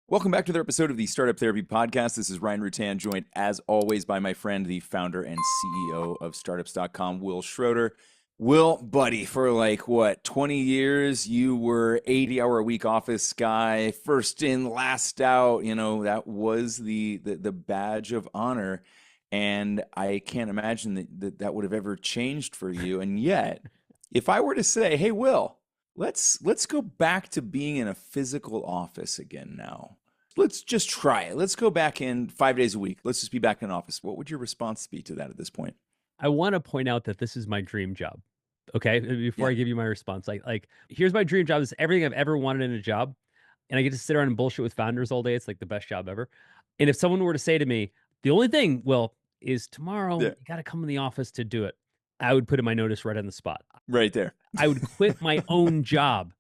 Welcome back to another episode of the Startup Therapy Podcast. This is Ryan Rutan, joined as always by my friend, the founder and CEO of Startups.com, Wil Schroter. Will, buddy, for 20 years, you were 80-hour-a-week office guy, first in, last out. That was the badge of honor. And I can't imagine that would have ever changed for you. And yet, if I were to say, hey, Will, let's go back to being in a physical office again now. Let's just try it. Let's go back in 5 days a week. Let's just be back in office. What would your response be to that at this point? I want to point out that this is my dream job. Okay, before Yeah. I give you my response, like here's my dream job. This is everything I've ever wanted in a job, and I get to sit around and bullshit with founders all day. It's like the best job ever. And if someone were to say to me, the only thing, Will, is tomorrow Yeah. you got to come in the office to do it, I would put in my notice right on the spot. Right there. I would quit my own job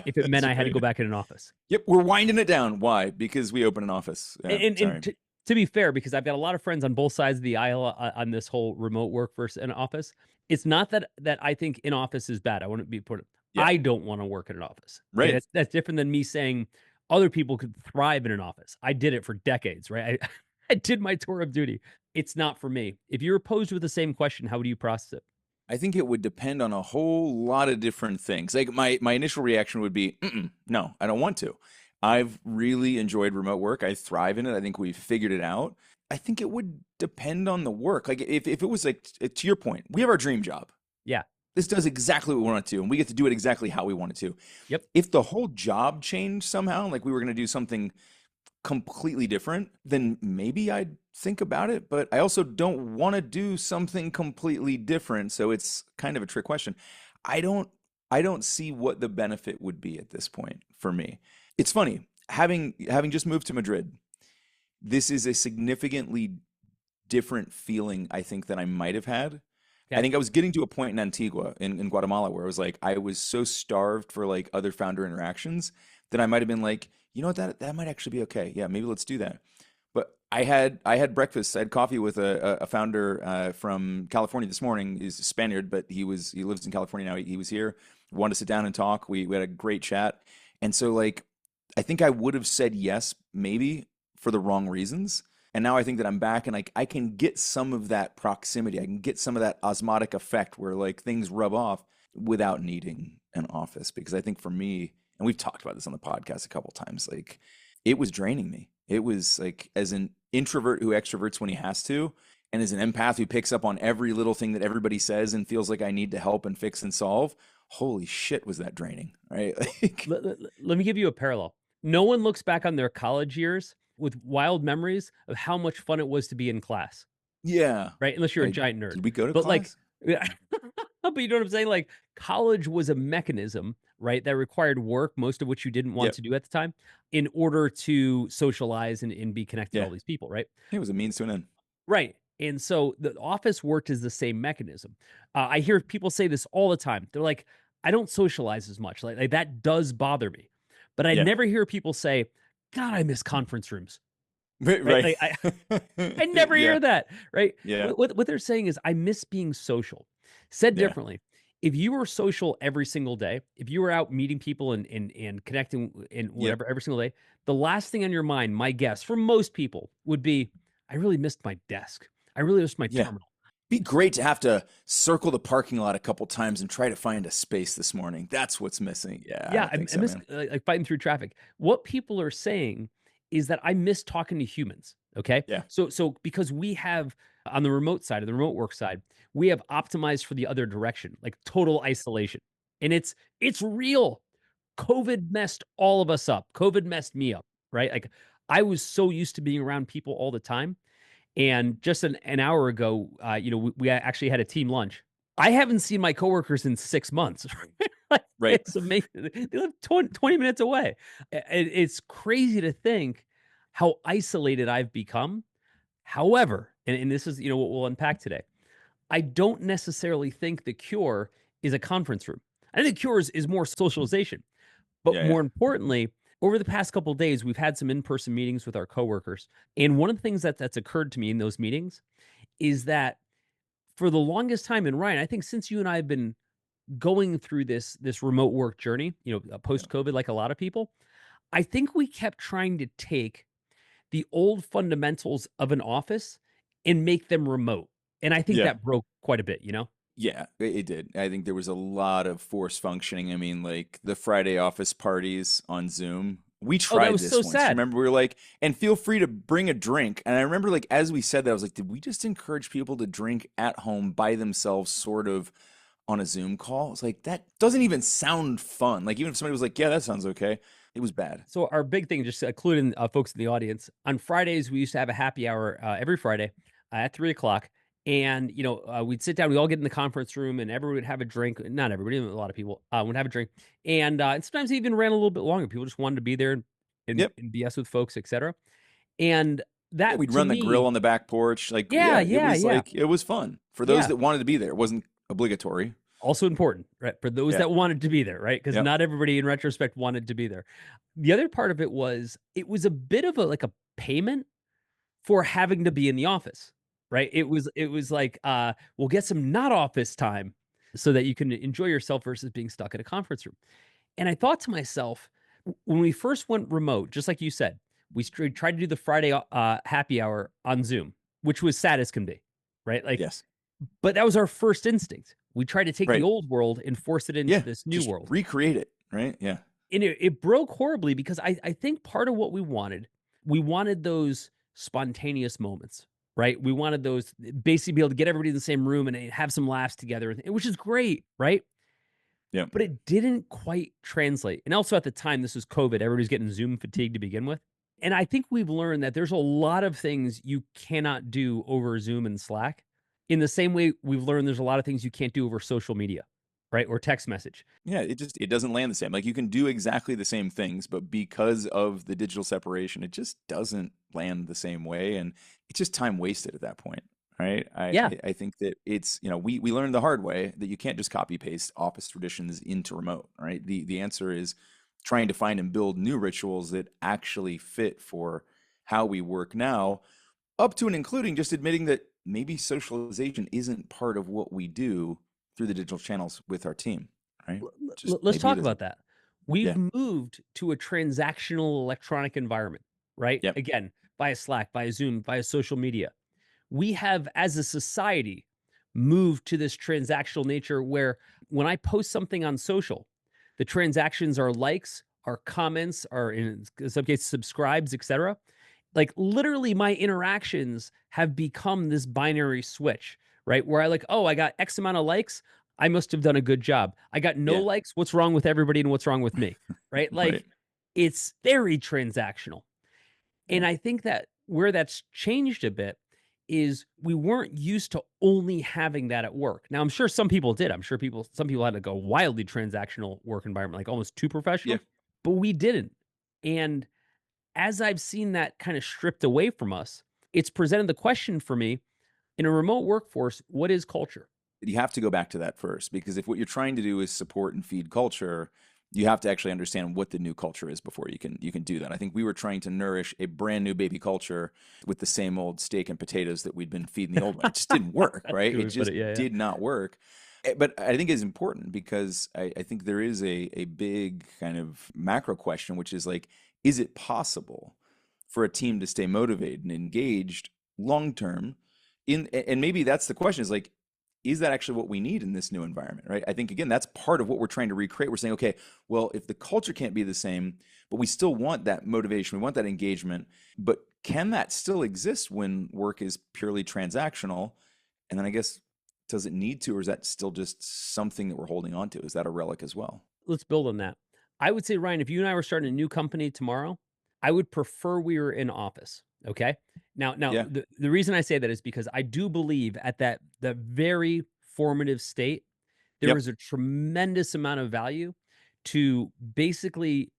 if it meant That's I had to right. go back in an office. Yep, we're winding it down. Why? Because we open an office. Yeah, And sorry. to be fair, because I've got a lot of friends on both sides of the aisle on this whole remote work versus in office. It's not that I think in office is bad. I want to be put. Yeah. I don't want to work in an office. Right. Okay? That's different than me saying other people could thrive in an office. I did it for decades, right? I did my tour of duty. It's not for me. If you're posed with the same question, how would you process it? I think it would depend on a whole lot of different things. Like my initial reaction would be, no, I don't want to. I've really enjoyed remote work. I thrive in it. I think we've figured it out. I think it would depend on the work. Like if it was like, to your point, we have our dream job. Yeah. This does exactly what we want it to, and we get to do it exactly how we want it to. Yep. If the whole job changed somehow, like we were going to do something completely different, then maybe I'd think about it. But I also don't want to do something completely different. So it's kind of a trick question. I don't see what the benefit would be at this point for me. It's funny, having just moved to Madrid, this is a significantly different feeling, I think, than I might have had. I Okay. think I was getting to a point in Antigua, in Guatemala, where I was so starved for like other founder interactions that I might have been like, you know what, that might actually be okay. Yeah, maybe let's do that. But I had breakfast, I had coffee with a founder from California this morning. He's a Spaniard, but he lives in California now. He was here, wanted to sit down and talk. We had a great chat. And so like I think I would have said yes, maybe for the wrong reasons. And now I think that I'm back and like I can get some of that proximity. I can get some of that osmotic effect where like things rub off without needing an office. Because I think for me, and we've talked about this on the podcast a couple times, like it was draining me. It was like as an introvert who extroverts when he has to, and as an empath who picks up on every little thing that everybody says and feels like I need to help and fix and solve. Holy shit, was that draining, right? Like, Let me give you a parallel. No one looks back on their college years with wild memories of how much fun it was to be in class, yeah. right? Unless you're a Like, giant nerd. did we go to But like, class? yeah, but you know what I'm saying? Like, college was a mechanism, right, that required work, most of which you didn't want Yep. to do at the time, in order to socialize and be connected to Yeah. all these people, right? It was a means to an end. Right. And so the office worked as the same mechanism. I hear people say this all the time. They're like, I don't socialize as much. Like that does bother me. But I Yeah. never hear people say, God, I miss conference rooms. Right. Right. Right. I never Yeah. hear that. Right. Yeah. What they're saying is, I miss being social. Said Yeah. differently, if you were social every single day, if you were out meeting people and connecting and Yep. whatever every single day, the last thing on your mind, my guess, for most people would be, I really missed my desk. I really missed my Yeah. terminal. Be great to have to circle the parking lot a couple times and try to find a space this morning. That's what's missing. Yeah, I Yeah, don't think I so, miss man. like fighting through traffic. What people are saying is that I miss talking to humans. Okay, Yeah. so because we have on the remote side, of the remote work side, we have optimized for the other direction, like total isolation, and it's real. COVID messed all of us up. COVID messed me up, right? Like I was so used to being around people all the time. And just an hour ago, we actually had a team lunch. I haven't seen my coworkers in 6 months. Like, Right. it's amazing. They live 20 minutes away. It's crazy to think how isolated I've become. However, and this is, what we'll unpack today. I don't necessarily think the cure is a conference room. I think the cure is more socialization. But Yeah. Yeah. more importantly, over the past couple of days, we've had some in-person meetings with our coworkers. And one of the things that's occurred to me in those meetings is that for the longest time, and Ryan, I think since you and I have been going through this remote work journey, Yeah. post-COVID, like a lot of people, I think we kept trying to take the old fundamentals of an office and make them remote, and I think Yeah. that broke quite a bit, you know? Yeah, it did. I think there was a lot of force functioning. I mean, like the Friday office parties on Zoom. We Oh, that tried was so this once. sad. Remember, we were like, and feel free to bring a drink. And I remember, like, as we said that, I was like, did we just encourage people to drink at home by themselves, sort of on a Zoom call? It's like, that doesn't even sound fun. Like, even if somebody was like, yeah, that sounds okay, it was bad. So our big thing, just including folks in the audience, on Fridays we used to have a happy hour every Friday at 3 o'clock, and we'd sit down, we all get in the conference room, and everybody would have a drink. Not everybody, a lot of people would have a drink, and sometimes it even ran a little bit longer. People just wanted to be there and, Yep. and BS with folks, etc. And Yeah, that we'd to run the grill me, on the back porch. Like, yeah, yeah, it yeah, was yeah, like, it was fun for those yeah. that wanted to be there. It wasn't obligatory. Also important, right? For those Yeah. that wanted to be there, right? Because Yep. not everybody in retrospect wanted to be there. The other part of it was a bit of a payment for having to be in the office, right? It was like, we'll get some not office time so that you can enjoy yourself versus being stuck in a conference room. And I thought to myself, when we first went remote, just like you said, we tried to do the Friday happy hour on Zoom, which was sad as can be, right? Like, Yes. but that was our first instinct. We tried to take the Right. old world and force it into Yeah. this new Just world. recreate it. Right. Yeah. And it broke horribly because I think part of what we wanted those spontaneous moments, right? We wanted those basically be able to get everybody in the same room and have some laughs together, which is great, right? Yeah. But it didn't quite translate. And also at the time, this was COVID. Everybody's getting Zoom fatigue to begin with. And I think we've learned that there's a lot of things you cannot do over Zoom and Slack. In the same way, we've learned there's a lot of things you can't do over social media, right? Or text message. Yeah, it doesn't land the same. Like you can do exactly the same things, but because of the digital separation, it just doesn't land the same way, and it's just time wasted at that point, right? Yeah. I think that it's, we learned the hard way that you can't just copy paste office traditions into remote, right? The answer is trying to find and build new rituals that actually fit for how we work now, up to and including just admitting that maybe socialization isn't part of what we do through the digital channels with our team, right? Just Let's maybe it talk isn't. about that. We've Yeah. moved to a transactional electronic environment, right? Yep. Again, via Slack, via Zoom, via social media. We have, as a society, moved to this transactional nature where when I post something on social, the transactions are likes, are comments, are in some cases subscribes, etc. Like literally my interactions have become this binary switch, right? Where I like, oh, I got X amount of likes. I must have done a good job. I got no Yeah. likes. What's wrong with everybody and what's wrong with me? Right? Right. Like it's very transactional. Yeah. And I think that where that's changed a bit is we weren't used to only having that at work. Now, I'm sure some people did. I'm sure some people had like a wildly transactional work environment, like almost too Yeah. professional, but we didn't. And as I've seen that kind of stripped away from us, it's presented the question for me in a remote workforce, what is culture? You have to go back to that first because if what you're trying to do is support and feed culture, you have to actually understand what the new culture is before you can do that. I think we were trying to nourish a brand new baby culture with the same old steak and potatoes that we'd been feeding the old one. It just didn't work, That's a right? good It way to put just it. Yeah, yeah. did not work. But I think it's important because I think there is a big kind of macro question, which is like, is it possible for a team to stay motivated and engaged long term and maybe that's the question is like, is that actually what we need in this new environment, right? I think again, that's part of what we're trying to recreate. We're saying, okay, well, if the culture can't be the same, but we still want that motivation, we want that engagement, but can that still exist when work is purely transactional? And then I guess, does it need to, or is that still just something that we're holding on to? Is that a relic as well? Let's build on that. I would say, Ryan, if you and I were starting a new company tomorrow, I would prefer we were in office. Okay. Now Yeah. the reason I say that is because I do believe at that the very formative state, there Yep. is a tremendous amount of value to basically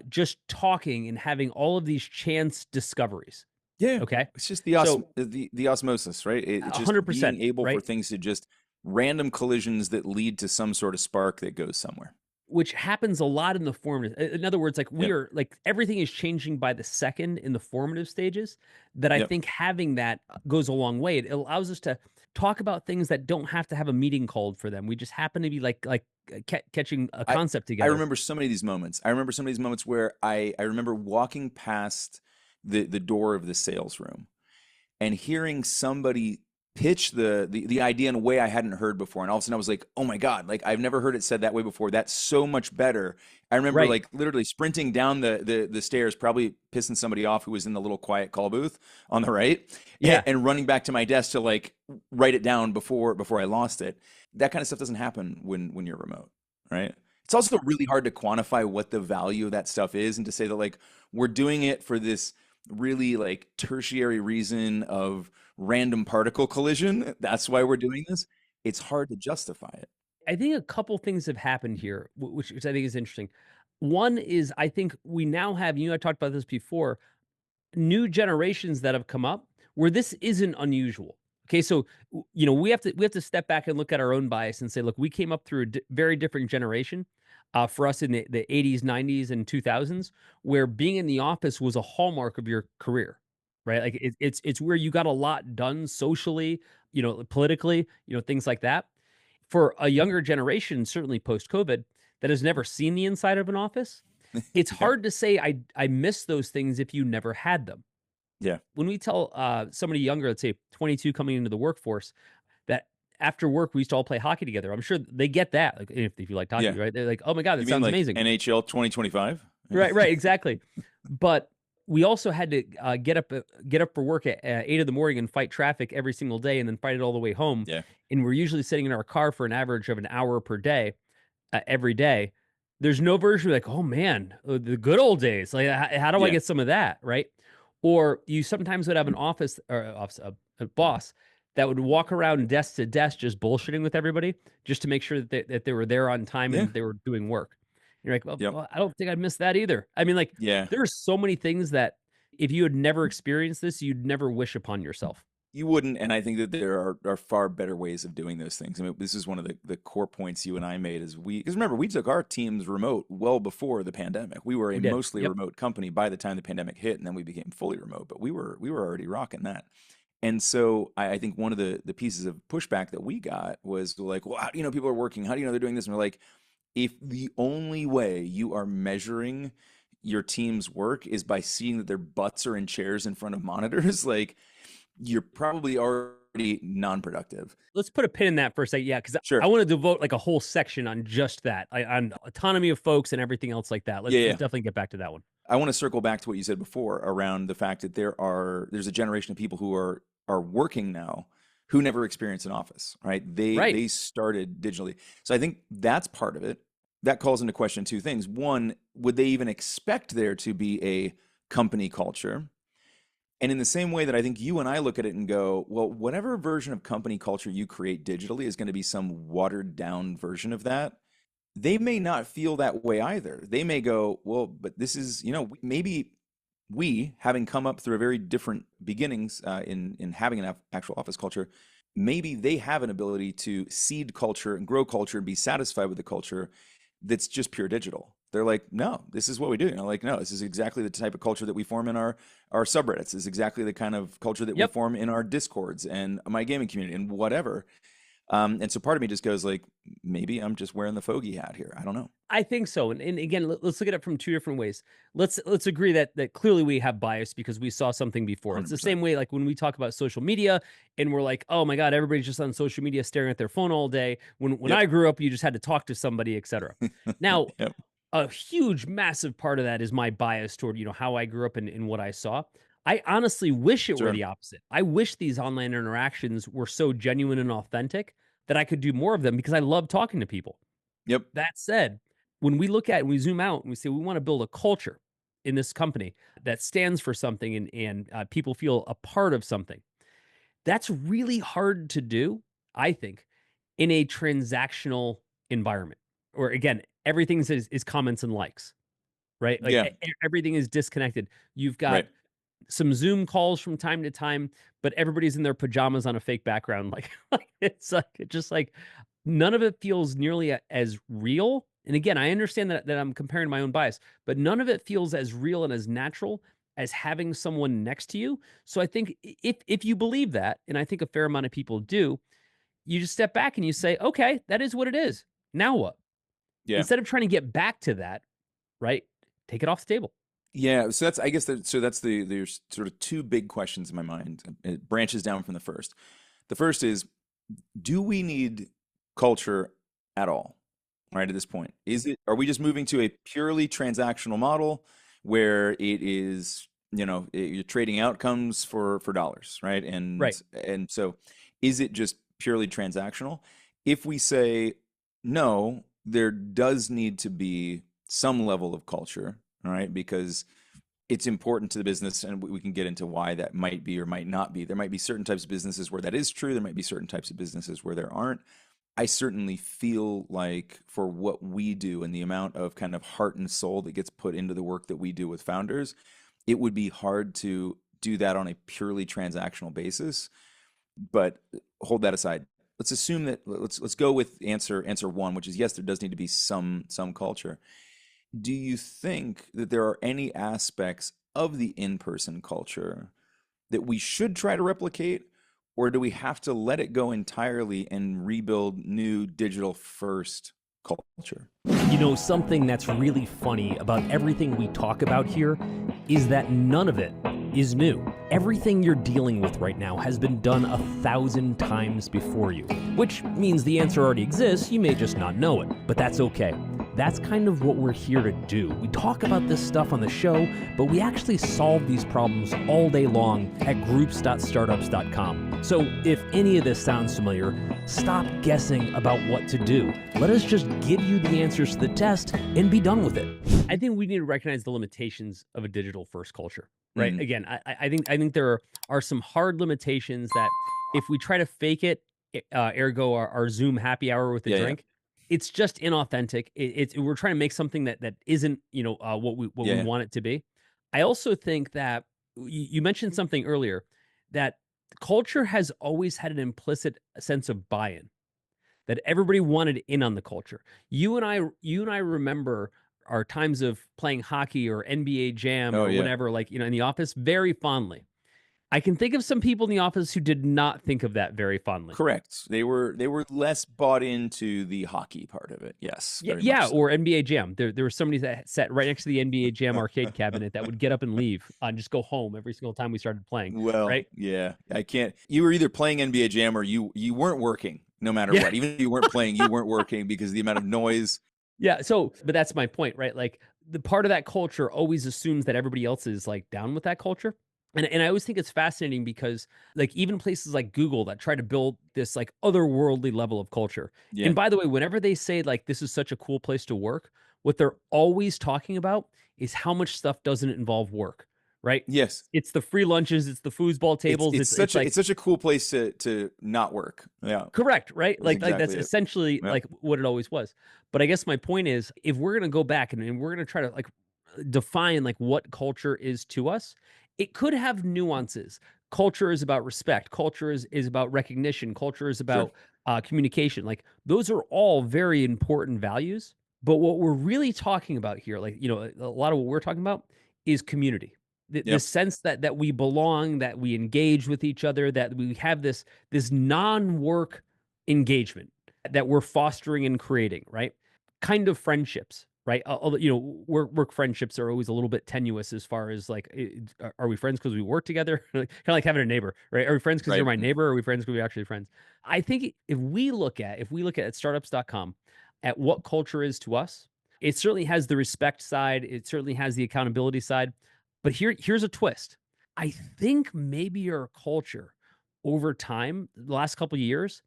just talking and having all of these chance discoveries. Yeah. Okay. It's just So the osmosis, right? It's just being 100%, able for right? things to just random collisions that lead to some sort of spark that goes somewhere. Which happens a lot in the formative. In other words, like we Yep. are like everything is changing by the second in the formative stages. That I Yep. think having that goes a long way. It allows us to talk about things that don't have to have a meeting called for them. We just happen to be catching a I concept I together. remember so many of these moments. I remember some of these moments where I remember walking past the door of the sales room and hearing somebody pitch the idea in a way I hadn't heard before. And all of a sudden I was like, oh my God, like I've never heard it said that way before. That's so much better. I remember Right. like literally sprinting down the stairs, probably pissing somebody off who was in the little quiet call booth on the right, Yeah. and running back to my desk to like write it down before I lost it. That kind of stuff doesn't happen when you're remote, right? It's also really hard to quantify what the value of that stuff is and to say that like we're doing it for this really like tertiary reason of random particle collision. That's why we're doing this. It's hard to justify it. I think a couple things have happened here, which I think is interesting. One is I think we now have, I talked about this before, new generations that have come up where this isn't unusual. Okay, so we have to step back and look at our own bias and say, look, we came up through a very different generation. For us in the 80s, 90s, and 2000s, where being in the office was a hallmark of your career, right? Like it's where you got a lot done socially, politically, things like that. For a younger generation, certainly post COVID, that has never seen the inside of an office, it's Yeah. hard to say I miss those things if you never had them. Yeah. When we tell somebody younger, let's say 22 coming into the workforce, that after work we used to all play hockey together, I'm sure they get that. Like if you like hockey, Yeah. right? They're like, oh my god, You that mean sounds like amazing. NHL 2025? Right, right, exactly. But we also had to get up for work at 8 in the morning and fight traffic every single day, and then fight it all the way home. Yeah. And we're usually sitting in our car for an average of an hour per day, every day. There's no version like, oh man, the good old days. Like, how do I Yeah. get some of that, right? Or you sometimes would have an office or a boss that would walk around desk to desk just bullshitting with everybody just to make sure that they were there on time Yeah. and they were doing work. You're like, Yep. well, I don't think I'd miss that either. I mean, like, Yeah. there are so many things that if you had never experienced this, you'd never wish upon yourself. You wouldn't, and I think that there are far better ways of doing those things. I mean, this is one of the core points you and I made is because remember, we took our teams remote well before the pandemic. We were a We did. mostly Yep. remote company by the time the pandemic hit, and then we became fully remote, but we were already rocking that. And so I think one of the pieces of pushback that we got was like, well, how do you know people are working? How do you know they're doing this? And we're like, if the only way you are measuring your team's work is by seeing that their butts are in chairs in front of monitors, like you're probably already non-productive. Let's put a pin in that for a second. Yeah, because I Sure. want to devote like a whole section on just that, on autonomy of folks and everything else like that. Yeah, Let's yeah. definitely get back to that one. I want to circle back to what you said before around the fact that there's a generation of people who are working now who never experienced an office, right? Right. They started digitally. So I think that's part of it. That calls into question two things. One, would they even expect there to be a company culture? And in the same way that I think you and I look at it and go, well, whatever version of company culture you create digitally is going to be some watered down version of that. They may not feel that way either. They may go, well, but this is, maybe we, having come up through a very different beginnings in having an actual office culture, maybe they have an ability to seed culture and grow culture and be satisfied with the culture that's just pure digital. They're like, no, this is what we do. Like, no, this is exactly the type of culture that we form in our subreddits. This is exactly the kind of culture that we Yep. form in our discords and my gaming community and whatever. And so part of me just goes like, maybe I'm just wearing the fogey hat here. I don't know. I think so. And again, let's look at it from two different ways. Let's agree that clearly we have bias because we saw something before. It's the 100%. same way like when we talk about social media and we're like, oh my God, everybody's just on social media staring at their phone all day. When Yep. I grew up, you just had to talk to somebody, etc. Now, Yep. a huge, massive part of that is my bias toward, how I grew up and what I saw. I honestly wish it were Sure. the opposite. I wish these online interactions were so genuine and authentic that I could do more of them because I love talking to people. Yep. That said, when we look at and we zoom out and we say we want to build a culture in this company that stands for something and people feel a part of something, that's really hard to do, I think, in a transactional environment. Or again, everything is comments and likes, right? Like Yeah. everything is disconnected. You've got Right. some Zoom calls from time to time, but everybody's in their pajamas on a fake background. Like, it's just like none of it feels nearly as real. And again, I understand that I'm comparing my own bias, but none of it feels as real and as natural as having someone next to you. So I think if you believe that, and I think a fair amount of people do, you just step back and you say, "Okay, that is what it is. Now what?" Yeah. Instead of trying to get back to that, right? Take it off the table. Yeah, so that's I guess that's there's sort of two big questions in my mind. It branches down from the first. The first is, do we need culture at all, right, at this point? Are we just moving to a purely transactional model where it is, you're trading outcomes for dollars, right? Right. And so is it just purely transactional? If we say no, there does need to be some level of culture, all right? Because it's important to the business, and we can get into why that might be or might not be. There might be certain types of businesses where that is true. There might be certain types of businesses where there aren't. I certainly feel like for what we do and the amount of kind of heart and soul that gets put into the work that we do with founders, it would be hard to do that on a purely transactional basis. But hold that aside. Let's assume that let's go with answer one, which is yes, there does need to be some culture. Do you think that there are any aspects of the in-person culture that we should try to replicate, or do we have to let it go entirely and rebuild new digital first culture? Something that's really funny about everything we talk about here is that none of it is new. Everything you're dealing with right now has been done 1,000 times before you, which means the answer already exists, you may just not know it, but that's okay. That's kind of what we're here to do. We talk about this stuff on the show, but we actually solve these problems all day long at groups.startups.com. So if any of this sounds familiar, stop guessing about what to do. Let us just give you the answers to the test and be done with it. I think we need to recognize the limitations of a digital first culture, right? Mm, Again, I think there are some hard limitations that if we try to fake it, ergo our Zoom happy hour with a yeah, yeah, drink, it's just inauthentic. We're trying to make something that isn't what we yeah. want it to be. I also think that you mentioned something earlier that culture has always had an implicit sense of buy-in, that everybody wanted in on the culture. You and I remember our times of playing hockey or NBA Jam Oh, or yeah. whatever, like in the office, very fondly. I can think of some people in the office who did not think of that very fondly. Correct. They were less bought into the hockey part of it. Yes, Yeah, very yeah, much so. or NBA Jam. There was somebody that sat right next to the NBA Jam arcade cabinet that would get up and leave and just go home every single time we started playing, Well, right? yeah, I can't. You were either playing NBA Jam or you weren't working, no matter Yeah. what. Even if you weren't playing, you weren't working because the amount of noise. Yeah, so but that's my point, right? Like, the part of that culture always assumes that everybody else is, like, down with that culture, and I always think it's fascinating because, like, even places like Google that try to build this, like, otherworldly level of culture, Yeah. and by the way, whenever they say, like, "This is such a cool place to work," what they're always talking about is how much stuff doesn't involve work, right? Yes. It's the free lunches, it's the foosball It's tables, it's it's such a like it's such a cool place to not work. Yeah, correct, right? that's Like that's exactly it. essentially Yeah, like what it always was. But I guess my point is if we're gonna go back and we're gonna try to like define like what culture is to us, it could have nuances. Culture is about respect, culture is about recognition, culture is sure, about communication. Like those are all very important values. But what we're really talking about here, like a lot of what we're talking about is community. The yeah, sense that we belong, that we engage with each other, that we have this non-work engagement that we're fostering and creating, right? Kind of friendships, right? Although, work friendships are always a little bit tenuous as far as like, are we friends because we work together? Kind of like having a neighbor, right? Are we friends because you're right. my neighbor? Or are we friends because we're actually friends? I think if we look at startups.com at what culture is to us, it certainly has the respect side. It certainly has the accountability side. But here's a twist. I think maybe your culture over time, the last couple of years,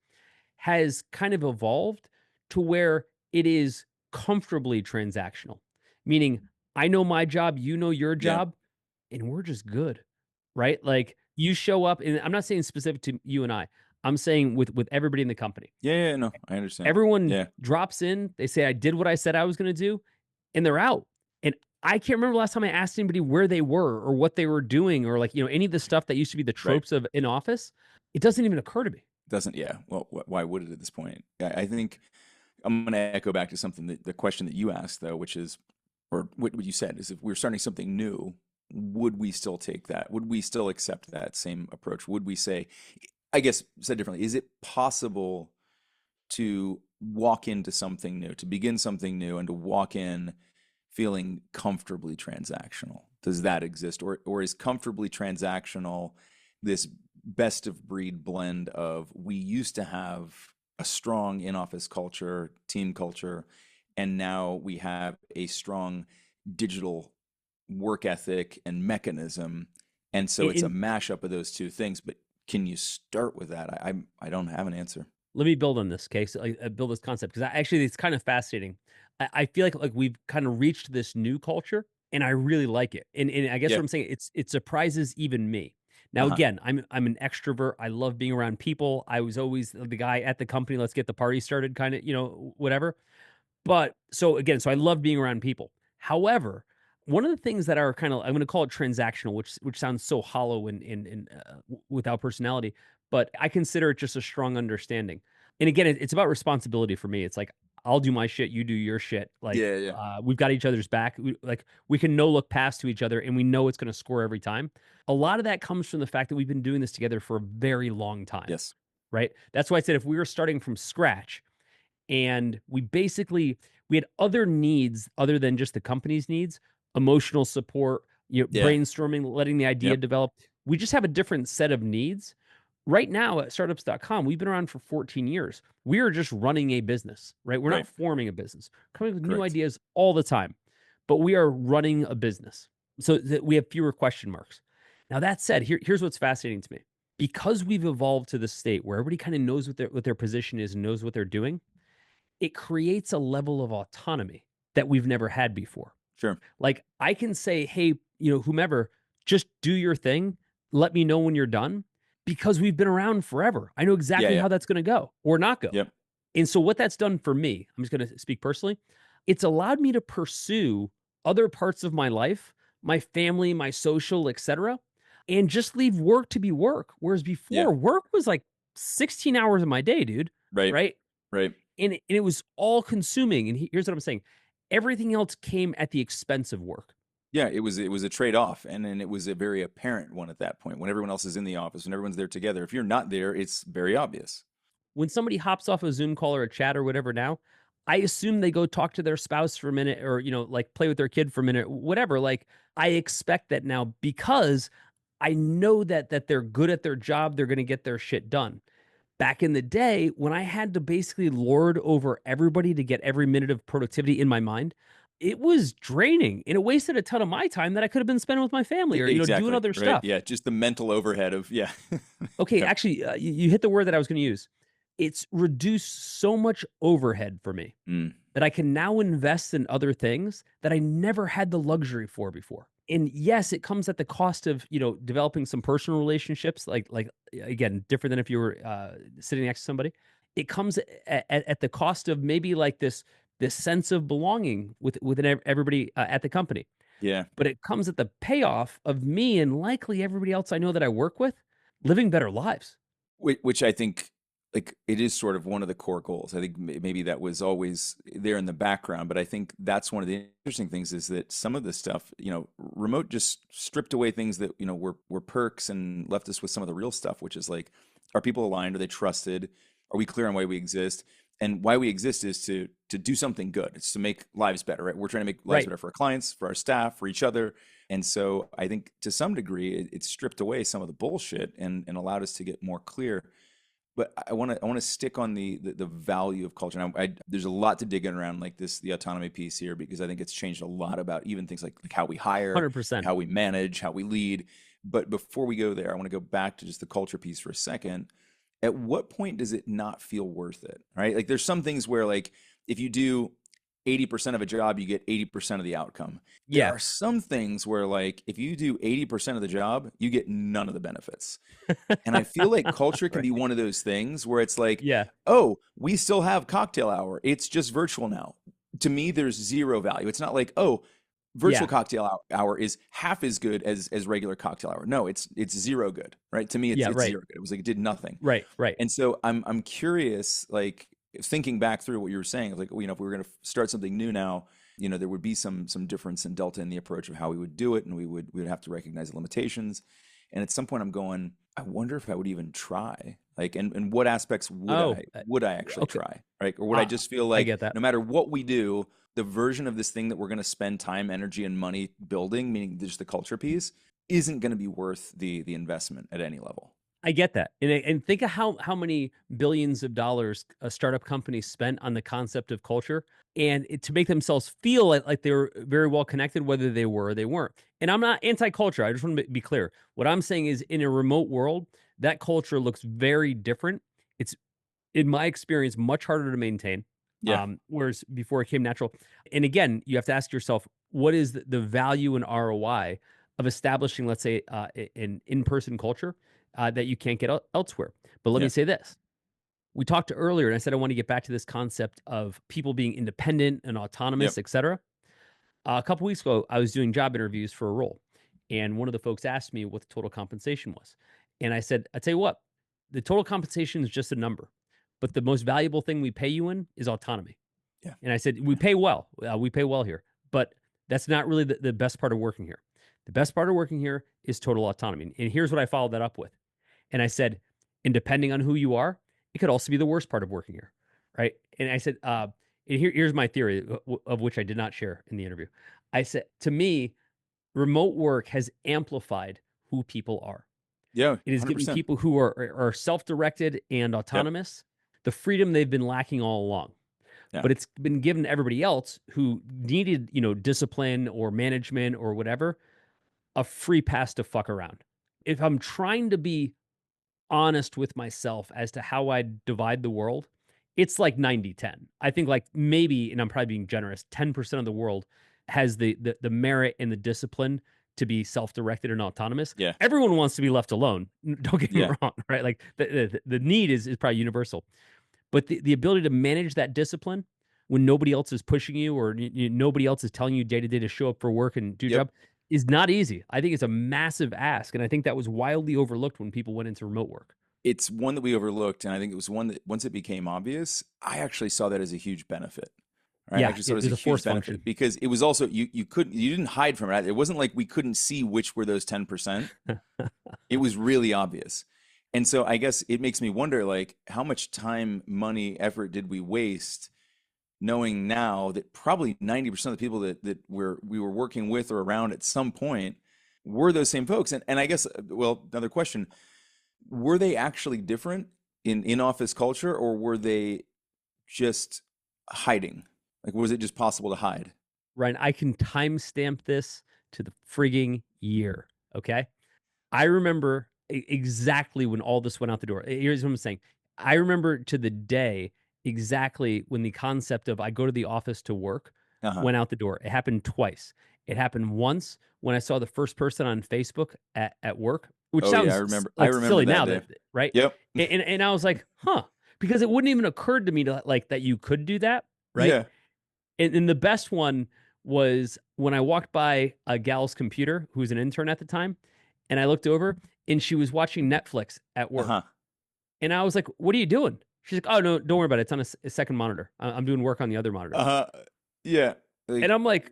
has kind of evolved to where it is comfortably transactional. Meaning, I know my job, you know your Yeah, job, and we're just good. Right? Like you show up, and I'm not saying specific to you and I. I'm saying with everybody in the company. yeah, yeah. No, I understand. Everyone Yeah, drops in, they say I did what I said I was going to do, and they're out. And I can't remember last time I asked anybody where they were or what they were doing or like, any of the stuff that used to be the right. tropes of in office. It doesn't even occur to me. Doesn't. Yeah. Well, why would it at this point? I think I'm going to echo back to something that the question that you asked though, which is, or what you said is, if we're starting something new. would we still take that? Would we still accept that same approach? Would we say, I guess said differently, is it possible to walk into something new, to begin something new, and to walk in feeling comfortably transactional? Does that exist? Or is comfortably transactional this best of breed blend of we used to have a strong in-office culture, team culture, and now we have a strong digital work ethic and mechanism, and so it's a And mashup of those two things. But can you start with that? I don't have an answer. let me build on this case, build this concept because actually it's kind of fascinating. I feel like we've kind of reached this new culture, and I really like it. And I guess what Yeah. I'm saying, it surprises even me. Now, Uh-huh. again, I'm an extrovert. I love being around people. I was always the guy at the company. Let's get the party started, kind of, whatever. But so again, so I love being around people. However, one of the things that are kind of I'm going to call it transactional, which sounds so hollow and without personality, but I consider it just a strong understanding. And again, it's about responsibility for me. It's like I'll do my shit, you do your shit. Like Yeah, yeah. we've got each other's back. We can no look past to each other, and we know it's going to score every time. A lot of that comes from the fact that we've been doing this together for a very long time, Yes. right? That's why I said if we were starting from scratch and we had other needs other than just the company's needs, emotional support, Yeah. brainstorming, letting the idea Yep. develop. We just have a different set of needs. Right now at startups.com, we've been around for 14 years. We are just running a business, right? We're not Right. forming a business, coming with new Correct. ideas all the time, but we are running a business. So that we have fewer question marks. Now, that said, here's what's fascinating to me. Because we've evolved to the state where everybody kind of knows what their position is and knows what they're doing, it creates a level of autonomy that we've never had before. Sure. Like I can say, hey, whomever, just do your thing. Let me know when you're done because we've been around forever. I know Yeah, exactly yeah. how that's going to go or not go. Yep. And so, what that's done for me, I'm just going to speak personally, it's allowed me to pursue other parts of my life, my family, my social, etc., and just leave work to be work. Whereas Yeah. before, work was like 16 hours of my day, dude. Right. Right. Right. And it was all consuming, and here's what I'm saying, everything else came at the expense of work. Yeah, it was a trade-off, and then it was a very apparent one at that point. When everyone else is in the office, when everyone's there together, if you're not there, it's very obvious. When somebody hops off a Zoom call or a chat or whatever now, I assume they go talk to their spouse for a minute or, like play with their kid for a minute, whatever. Like I expect that now because I know that they're good at their job, they're going to get their shit done. Back in the day, when I had to basically lord over everybody to get every minute of productivity in my mind, it was draining and it wasted a ton of my time that I could have been spending with my family or, doing Exactly. other Right. stuff. Yeah. Just the mental overhead of yeah. Okay, Yep. actually, you hit the word that I was going to use. It's reduced so much overhead for me Mm. that I can now invest in other things that I never had the luxury for before. And yes, it comes at the cost of, developing some personal relationships, like again, different than if you were sitting next to somebody. It comes at the cost of maybe like this sense of belonging within everybody at the company. Yeah. But it comes at the payoff of me and likely everybody else I know that I work with living better lives. Which I think like it is sort of one of the core goals. I think maybe that was always there in the background, but I think that's one of the interesting things is that some of this stuff, remote just stripped away things that, were perks and left us with some of the real stuff, which is like, are people aligned? Are they trusted? Are we clear on why we exist? And why we exist is to do something good. It's to make lives better, right? We're trying to make lives Right. better for our clients, for our staff, for each other. And so I think to some degree it stripped away some of the bullshit and allowed us to get more clear. But I want to stick on the value of culture. Now, there's a lot to dig in around like this, the autonomy piece here, because I think it's changed a lot about even things like how we hire, 100%. how we manage, how we lead. But before we go there, I want to go back to just the culture piece for a second. At what point does it not feel worth it? Right? Like there's some things where like if you do 80% of a job, you get 80% of the outcome. There Yeah. are some things where like if you do 80% of the job, you get none of the benefits. And I feel like culture can be Right. one of those things where it's like, Yeah. oh, we still have cocktail hour. It's just virtual now. To me, there's zero value. It's not like, oh, virtual Yeah. cocktail hour is half as good as regular cocktail hour. No, it's zero good, right? To me, it's Yeah. it's Right. zero good. It was like it did nothing. Right. Right. And so I'm curious, like thinking back through what you were saying, like if we were going to start something new now, there would be some difference in delta in the approach of how we would do it, and we would have to recognize the limitations. And at some point, I'm going, I wonder if I would even try. Like, and what aspects would Oh, I would I actually okay. try, right? Or would I Uh, just feel I like get that. no matter what we do, the version of this thing that we're going to spend time, energy, and money building, meaning just the culture piece, isn't going to be worth the investment at any level. I get that. And think of how many billions of dollars a startup company spent on the concept of culture and to make themselves feel like they were very well connected, whether they were or they weren't. And I'm not anti-culture. I just want to be clear. What I'm saying is in a remote world, that culture looks very different. It's in my experience much harder to maintain. Yeah. Whereas before it came natural. And again, you have to ask yourself, what is the value and ROI of establishing, let's say, an in-person culture that you can't get elsewhere? But let me Yeah. say this. We talked earlier, and I said I want to get back to this concept of people being independent and Yep. autonomous, et cetera. A couple weeks ago, I was doing job interviews for a role, and one of the folks asked me what the total compensation was. And I said, I tell you what, the total compensation is just a number, but the most valuable thing we pay you in is autonomy. Yeah. And I said, we pay well here, but that's not really the best part of working here. The best part of working here is total autonomy. And here's what I followed that up with. And I said, and depending on who you are, it could also be the worst part of working here. Right. And I said, and here's my theory of which I did not share in the interview. I said, to me, remote work has amplified who people are. Yeah. It is giving 100%. people who are self-directed and Yep. autonomous the freedom they've been lacking all along. Yeah. But it's been given to everybody else who needed, discipline or management or whatever, a free pass to fuck around. If I'm trying to be honest with myself as to how I divide the world, it's like 90-10. I think like maybe, and I'm probably being generous, 10% of the world has the merit and the discipline to be self-directed and autonomous. Yeah. Everyone wants to be left alone. Don't get me Yeah. wrong, right? Like the need is probably universal. But the ability to manage that discipline when nobody else is pushing you or nobody else is telling you day to day to show up for work and do a Yep. job is not easy. I think it's a massive ask. And I think that was wildly overlooked when people went into remote work. It's one that we overlooked, and I think it was one that once it became obvious, I actually saw that as a huge benefit. Right? I Yeah, actually saw it as a there's a huge force benefit function. because it was also you didn't hide from it. It wasn't like we couldn't see which were those 10%. It was really obvious. And so I guess it makes me wonder like how much time, money, effort did we waste knowing now that probably 90% of the people that we were working with or around at some point were those same folks. And I guess well, another question, were they actually different in office culture, or were they just hiding? Like, was it just possible to hide? Ryan, I can timestamp this to the frigging year. Okay. I remember exactly when all this went out the door. Here's what I'm saying. I remember to the day exactly when the concept of I go to the office to work Uh-huh. went out the door. It happened twice. It happened once when I saw the first person on Facebook at work, which Oh yeah, sounds I like remember silly that now day. that right. Yep. And I was like, huh, because it wouldn't even occurred to me to like that you could do that, right? Yeah. And the best one was when I walked by a gal's computer who was an intern at the time, and I looked over and she was watching Netflix at work. Uh-huh. And I was like, "What are you doing?" She's like, "Oh no, don't worry about it. It's on a second monitor. I'm doing work on the other monitor." Uh-huh. Yeah. And Like, I'm like,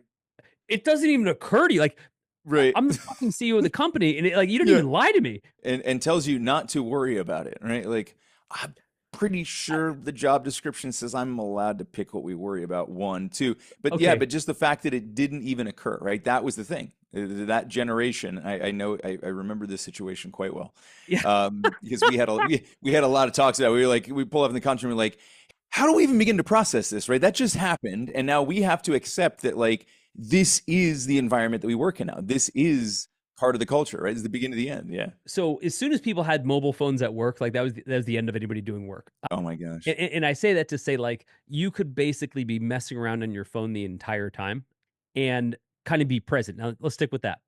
"It doesn't even occur to you. Like, right. I'm the fucking CEO of the company, and like you don't Yeah. even lie to me." And tells you not to worry about it, right? Like, I'm pretty I, sure the job description says I'm allowed to pick what we worry about, one, two. But yeah, okay, but just the fact that it didn't even occur, right? That was the thing. That generation, I know, I remember this situation quite well, yeah, because we had a lot of talks about. It. We were like, we pull up in the conference room, we're like, how do we even begin to process this, right? That just happened, and now we have to accept that, like, this is the environment that we work in now. This is part of the culture, right? It's the beginning of the end. Yeah. so as soon as people had mobile phones at work, like that was the end of anybody doing work. Oh my gosh. And I say that to say, like, you could basically be messing around on your phone the entire time and kind of be present. Now, let's stick with that.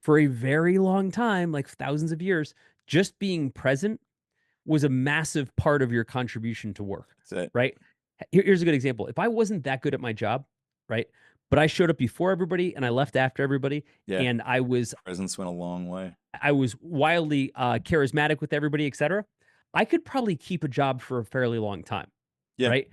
For a very long time, like thousands of years, just being present was a massive part of your contribution to work, That's it. right? Here's a good example. If I wasn't that good at my job, right, but I showed up before everybody and I left after everybody, Yeah. and Presence went a long way. I was wildly charismatic with everybody, et cetera, I could probably keep a job for a fairly long time, Yeah. right?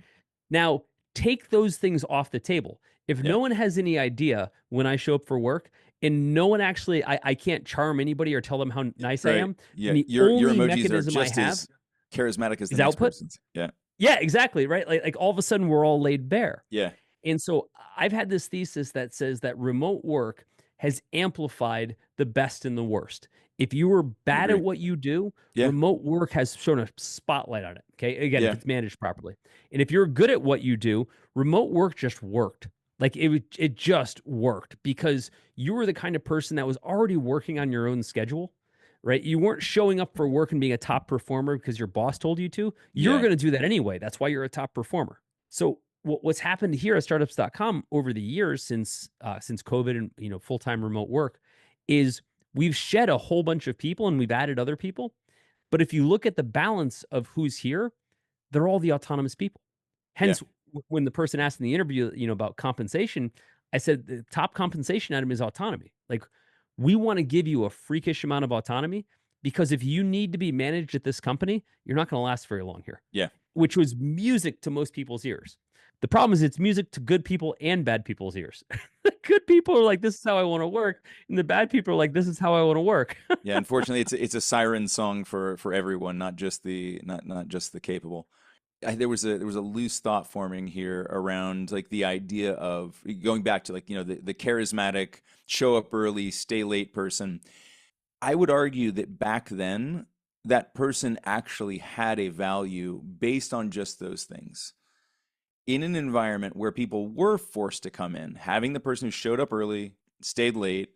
Now, take those things off the table. If Yeah. no one has any idea when I show up for work and no one actually I can't charm anybody or tell them how nice I Right. am, Yeah. and the Your only emojis are mechanism I just have as charismatic as the is next output. person's. Yeah. Yeah, exactly, right? Like all of a sudden we're all laid bare. Yeah. And so I've had this thesis that says that remote work has amplified the best and the worst. If you were I bad at agree. what you do, Yeah. remote work has shown a spotlight on it. Okay. Again, if Yeah. it's managed properly. And if you're good at what you do, remote work just worked. Like it just worked because you were the kind of person that was already working on your own schedule, right? You weren't showing up for work and being a top performer because your boss told you to. You're Yeah. going to do that anyway. That's why you're a top performer. So what's happened here at startups.com over the years since COVID and full-time remote work is we've shed a whole bunch of people and we've added other people. But if you look at the balance of who's here, they're all the autonomous people. Yeah. Hence, when the person asked in the interview, about compensation, I said the top compensation item is autonomy. Like, we want to give you a freakish amount of autonomy because if you need to be managed at this company, you're not going to last very long here, Yeah. which was music to most people's ears. The problem is it's music to good people and bad people's ears. The good people are like, this is how I want to work. And the bad people are like, this is how I want to work. Yeah. Unfortunately, it's a siren song for everyone, not just the capable. There was a loose thought forming here around like the idea of going back to like the charismatic show up early, stay late person. I would argue that back then that person actually had a value based on just those things. In an environment where people were forced to come in, having the person who showed up early, stayed late,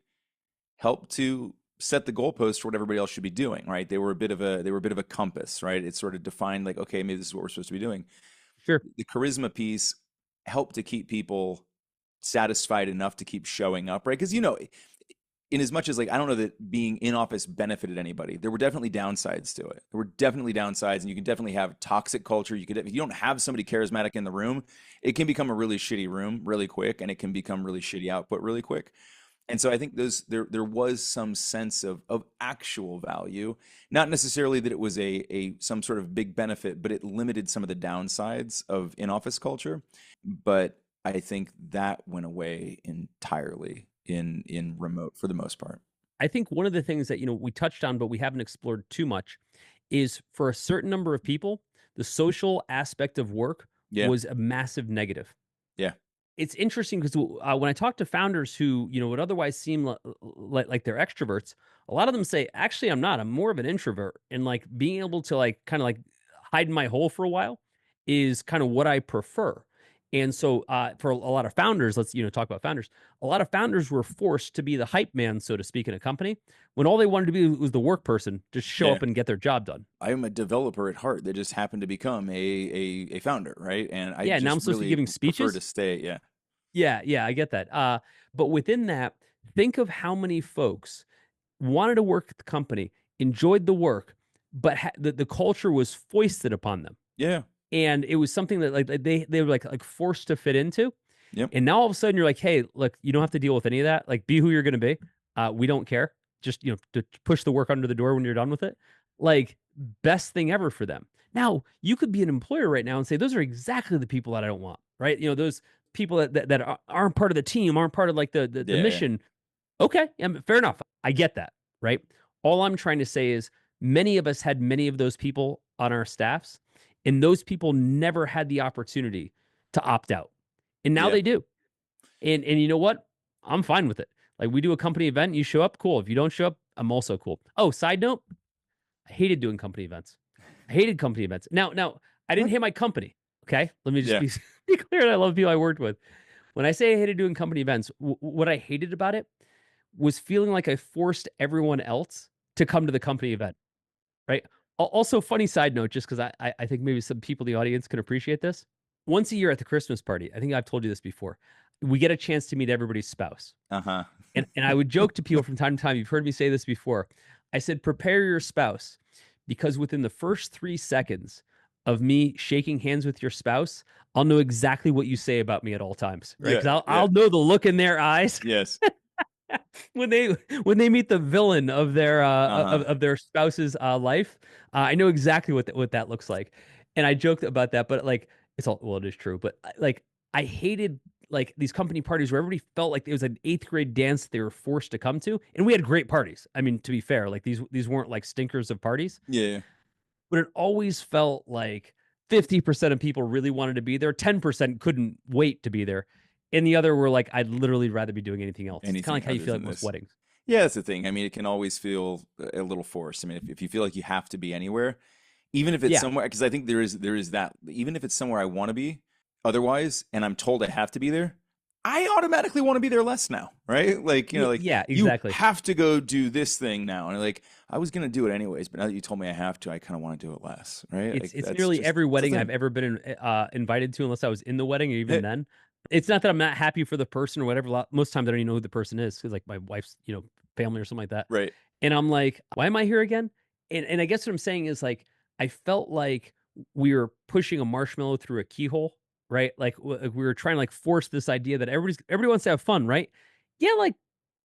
helped to set the goalpost for what everybody else should be doing, right? They were a bit of a compass, right? It sort of defined like, okay, maybe this is what we're supposed to be doing. Sure. The charisma piece helped to keep people satisfied enough to keep showing up, right? Because in as much as like I don't know that being in office benefited anybody, there were definitely downsides to it. There were definitely downsides, and you can definitely have toxic culture. If you don't have somebody charismatic in the room, it can become a really shitty room really quick, and it can become really shitty output really quick. And so I think there was some sense of actual value, not necessarily that it was a some sort of big benefit, but it limited some of the downsides of in-office culture. But I think that went away entirely in remote for the most part. I think one of the things that, we touched on, but we haven't explored too much is for a certain number of people, the social aspect of work Yeah, was a massive negative. yeah, It's interesting because when I talk to founders who, would otherwise seem like they're extroverts, a lot of them say, actually, I'm not. I'm more of an introvert. And like being able to like kind of like hide in my hole for a while is kind of what I prefer. And so for a lot of founders, let's, talk about founders. A lot of founders were forced to be the hype man, so to speak, in a company when all they wanted to be was the work person, just show yeah. up and get their job done. I am a developer at heart that just happened to become a founder, right? And I Yeah. Now I'm just supposed to be really giving prefer to speeches. stay. Yeah, Yeah. Yeah. I get that. But within that, think of how many folks wanted to work at the company, enjoyed the work, but the culture was foisted upon them, yeah, and it was something that like they were like forced to fit into. yep, And now all of a sudden you're like, hey, look, you don't have to deal with any of that. Like, be who you're going to be. We don't care. Just to push the work under the door when you're done with it. Like, best thing ever for them. Now you could be an employer right now and say those are exactly the people that I don't want. Right? Those people that aren't part of the team, aren't part of like the yeah, mission. Okay, fair enough. I get that, right? All I'm trying to say is many of us had many of those people on our staffs, and those people never had the opportunity to opt out. And now yeah, they do. And you know what? I'm fine with it. Like, we do a company event, you show up, cool. If you don't show up, I'm also cool. Oh, side note, I hated doing company events. I hated company events. Now I didn't what? hate my company. Okay. Let me just Yeah, be clear. I love people I worked with. When I say I hated doing company events, what I hated about it was feeling like I forced everyone else to come to the company event, right? Also, funny side note, just because I think maybe some people in the audience can appreciate this. Once a year at the Christmas party, I think I've told you this before, we get a chance to meet everybody's spouse. uh-huh. And I would joke to people from time to time, you've heard me say this before. I said, prepare your spouse because within the first 3 seconds of me shaking hands with your spouse, I'll know exactly what you say about me at all times, right? Yeah, Because yeah, I'll know the look in their eyes yes, when they meet the villain of their uh-huh. of their spouse's life. I know exactly what that looks like, and I joked about that. But like, it's all well, it is true. But like, I hated like these company parties where everybody felt like it was an 8th grade dance that they were forced to come to, and we had great parties. I mean, to be fair, like these weren't like stinkers of parties, Yeah. but it always felt like 50% of people really wanted to be there, 10% couldn't wait to be there, and the other were like, "I'd literally rather be doing anything else." It's kinda Anything like how you other feel than like most this. weddings. Yeah, that's the thing. I mean, it can always feel a little forced. I mean, if you feel like you have to be anywhere, even if it's Yeah. somewhere, because I think there is that, even if it's somewhere I want to be, otherwise, and I'm told I have to be there, I automatically want to be there less now, right? Like, like Yeah, you exactly. have to go do this thing now, and like I was gonna do it anyways, but now that you told me I have to, I kind of want to do it less, right? It's Like it's that's nearly just every it's a wedding I've thing. ever been invited to, unless I was in the wedding, and even Eh, then, it's not that I'm not happy for the person or whatever. Most times I don't even know who the person is because, like, my wife's, family or something like that, right. and I'm like, "Why am I here again?" And I guess what I'm saying is, like, I felt like we were pushing a marshmallow through a keyhole, right? Like, we were trying to, like, force this idea that everybody wants to have fun, right? Yeah, like,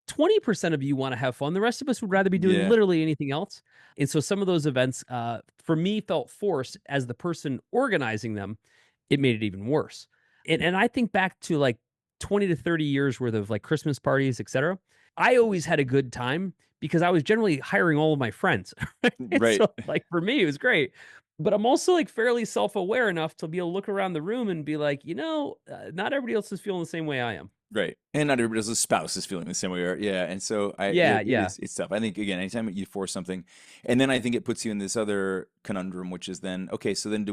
20% of you wanna have fun, the rest of us would rather be doing Yeah. literally anything else, and so some of those events, for me, felt forced. As the person organizing them, it made it even worse, and I think back to, like, 20 to 30 years worth of, like, Christmas parties, etcetera. I always had a good time because I was generally hiring all of my friends, right? Right. So, like, for me, it was great, but I'm also, like, fairly self-aware enough to be able to look around the room and be like, not everybody else is feeling the same way I am." Right. And not everybody else's spouse is feeling the same way. Yeah. And so Yeah, it yeah. is, it's tough. I think, again, anytime you force something, and then I think it puts you in this other conundrum, which is then, okay, so then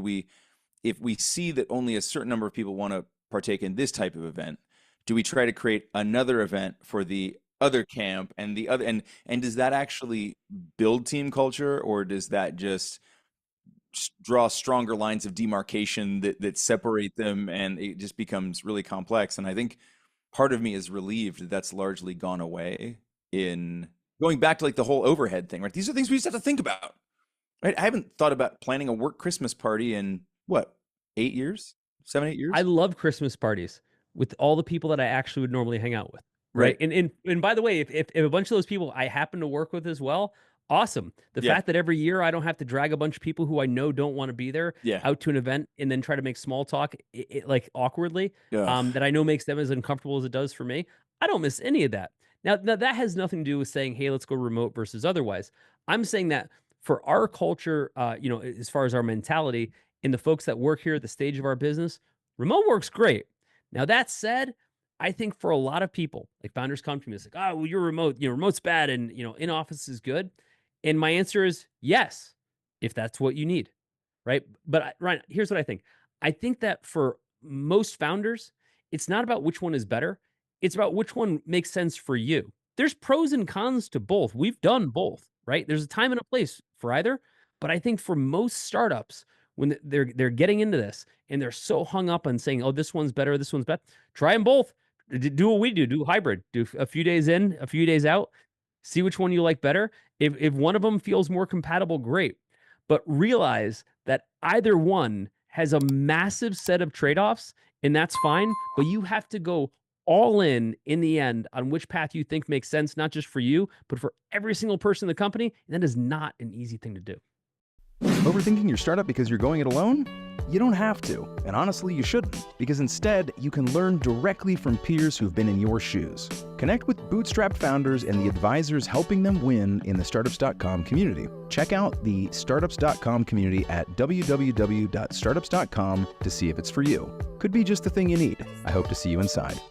if we see that only a certain number of people want to partake in this type of event, do we try to create another event for the other camp and the other, and does that actually build team culture, or does that just draw stronger lines of demarcation that separate them, and it just becomes really complex? And I think part of me is relieved that that's largely gone away in going back to like the whole overhead thing, right? These are things we just have to think about, right? I haven't thought about planning a work Christmas party in what, 8 years, 7, 8 years? I love Christmas parties with all the people that I actually would normally hang out with, right? Right. And by the way, if a bunch of those people I happen to work with as well, awesome. The Yeah. fact that every year I don't have to drag a bunch of people who I know don't want to be there Yeah. out to an event and then try to make small talk, like, awkwardly, Ugh. that I know makes them as uncomfortable as it does for me. I don't miss any of that. Now that has nothing to do with saying, "Hey, let's go remote versus otherwise." I'm saying that for our culture, as far as our mentality and the folks that work here at the stage of our business, remote works great. Now that said, I think for a lot of people, like, founders come to me, it's like, "Oh, well, you're remote. Remote's bad, and in office is good." And my answer is yes, if that's what you need, right? But Ryan, here's what I think. I think that for most founders, it's not about which one is better. It's about which one makes sense for you. There's pros and cons to both. We've done both, right? There's a time and a place for either. But I think for most startups, when they're getting into this and they're so hung up on saying, "Oh, this one's better, this one's better," try them both. Do what we do. Do hybrid. Do a few days in, a few days out. See which one you like better. If one of them feels more compatible, great. But realize that either one has a massive set of trade-offs, and that's fine, but you have to go all in the end on which path you think makes sense, not just for you, but for every single person in the company, and that is not an easy thing to do. Overthinking your startup because you're going it alone? You don't have to, and honestly, you shouldn't, because instead, you can learn directly from peers who've been in your shoes. Connect with bootstrapped founders and the advisors helping them win in the Startups.com community. Check out the Startups.com community at www.startups.com to see if it's for you. Could be just the thing you need. I hope to see you inside.